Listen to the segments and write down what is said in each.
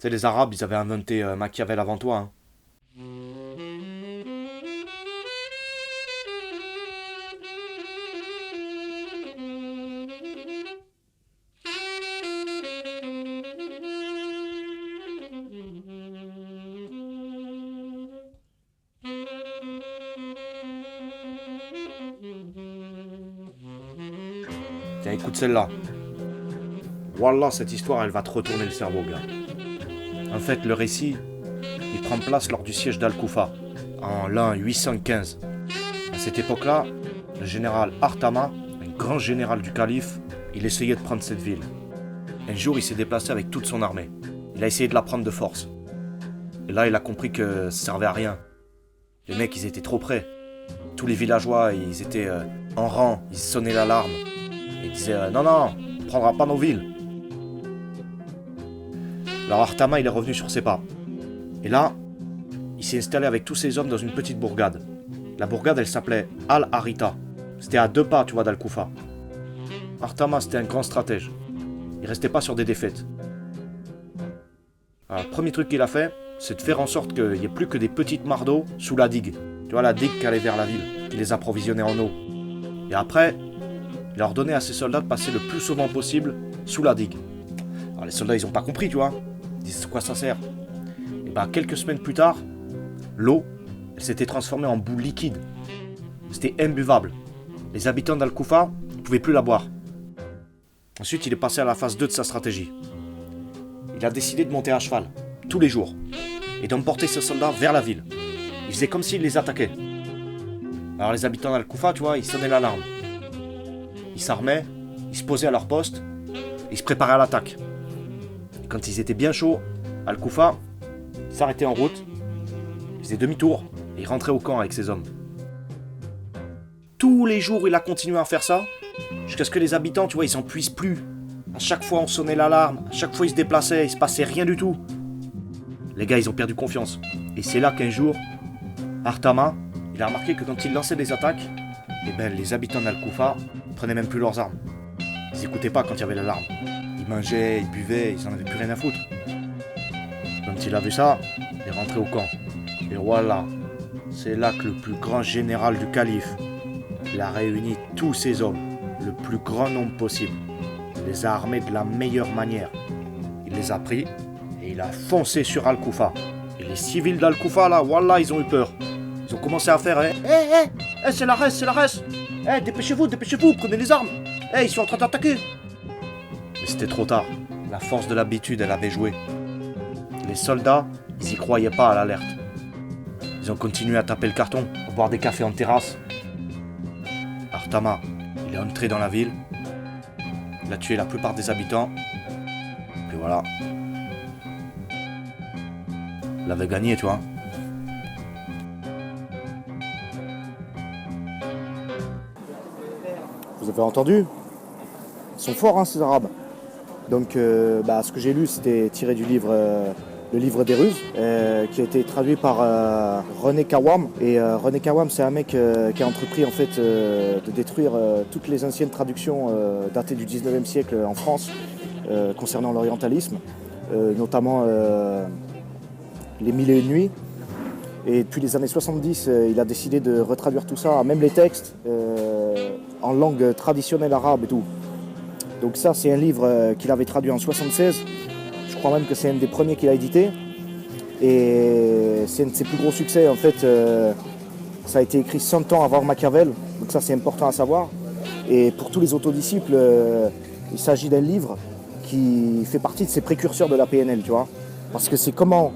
Tu sais, les Arabes, ils avaient inventé Machiavel avant toi. Hein. Tiens, écoute celle-là. Wallah, cette histoire, elle va te retourner le cerveau, gars. En fait, le récit, il prend place lors du siège d'Al-Koufa, en l'an 815. À cette époque-là, le général Artama, un grand général du calife, il essayait de prendre cette ville. Un jour, il s'est déplacé avec toute son armée. Il a essayé de la prendre de force. Et là, il a compris que ça servait à rien. Les mecs, ils étaient trop près. Tous les villageois, ils étaient en rang, ils sonnaient l'alarme. Ils disaient non, non, on prendra pas nos villes. Alors Artama, il est revenu sur ses pas. Et là, il s'est installé avec tous ses hommes dans une petite bourgade. La bourgade, elle s'appelait Al-Harita. C'était à 2 pas, tu vois, d'Al-Koufa. Artama, c'était un grand stratège. Il restait pas sur des défaites. Alors, le premier truc qu'il a fait, c'est de faire en sorte qu'il n'y ait plus que des petites mares d'eau sous la digue. Tu vois, la digue qui allait vers la ville, qui les approvisionnait en eau. Et après, il a ordonné à ses soldats de passer le plus souvent possible sous la digue. Alors les soldats, ils n'ont pas compris, tu vois. Ils disent, quoi ça sert? Et bien, quelques semaines plus tard, l'eau, elle s'était transformée en boue liquide. C'était imbuvable. Les habitants d'Al-Koufa ne pouvaient plus la boire. Ensuite, il est passé à la phase 2 de sa stratégie. Il a décidé de monter à cheval, tous les jours, et d'emporter ses soldats vers la ville. Il faisait comme s'il les attaquait. Alors les habitants d'Al-Koufa, tu vois, ils sonnaient l'alarme. Ils s'armaient, ils se posaient à leur poste, et ils se préparaient à l'attaque. Et quand ils étaient bien chauds, Al-Koufa s'arrêtait en route, il faisait demi-tour, et il rentrait au camp avec ses hommes. Tous les jours, il a continué à faire ça, jusqu'à ce que les habitants, tu vois, ils s'en puissent plus. À chaque fois, on sonnait l'alarme, à chaque fois, ils se déplaçaient, il se passait rien du tout. Les gars, ils ont perdu confiance. Et c'est là qu'un jour, Artama, il a remarqué que quand il lançait des attaques, eh ben, les habitants d'Al-Koufa prenaient même plus leurs armes. Ils n'écoutaient pas quand il y avait l'alarme. Ils mangeaient, ils buvaient, ils n'en avaient plus rien à foutre. Quand il a vu ça, il est rentré au camp. Et voilà, c'est là que le plus grand général du calife, il a réuni tous ses hommes, le plus grand nombre possible. Il les a armés de la meilleure manière. Il les a pris et il a foncé sur Al-Koufa. Et les civils d'Al-Koufa, là, voilà, ils ont eu peur. Ils ont commencé à faire c'est la reste, c'est la reste. Dépêchez-vous, prenez les armes. Ils sont en train d'attaquer. Mais c'était trop tard. La force de l'habitude, elle avait joué. Les soldats, ils y croyaient pas à l'alerte. Ils ont continué à taper le carton, à boire des cafés en terrasse. Artama, il est entré dans la ville. Il a tué la plupart des habitants. Puis voilà. Il avait gagné, tu vois. Vous avez entendu? Ils sont forts, hein, ces Arabes. Donc, ce que j'ai lu, c'était tiré du livre, le livre des Ruses, qui a été traduit par René Kawam. Et René Kawam, c'est un mec qui a entrepris en fait de détruire toutes les anciennes traductions datées du 19e siècle en France concernant l'orientalisme, notamment les Mille et une nuits. Et depuis les années 70, il a décidé de retraduire tout ça, même les textes, en langue traditionnelle arabe et tout. Donc ça, c'est un livre qu'il avait traduit en 76. Je crois même que c'est un des premiers qu'il a édité. Et c'est un de ses plus gros succès. En fait, ça a été écrit 100 ans avant Machiavel. Donc ça, c'est important à savoir. Et pour tous les autodisciples, il s'agit d'un livre qui fait partie de ses précurseurs de la PNL, tu vois. Parce que c'est comment,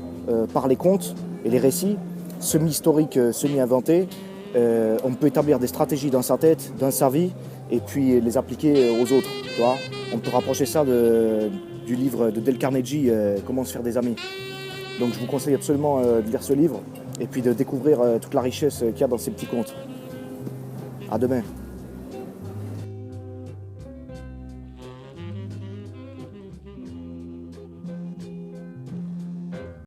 par les contes et les récits, semi-historiques, semi-inventés, on peut établir des stratégies dans sa tête, dans sa vie, et puis les appliquer aux autres, tu vois. On peut rapprocher ça du livre de Dale Carnegie, Comment se faire des amis. Donc je vous conseille absolument de lire ce livre, et puis de découvrir toute la richesse qu'il y a dans ces petits contes. À demain.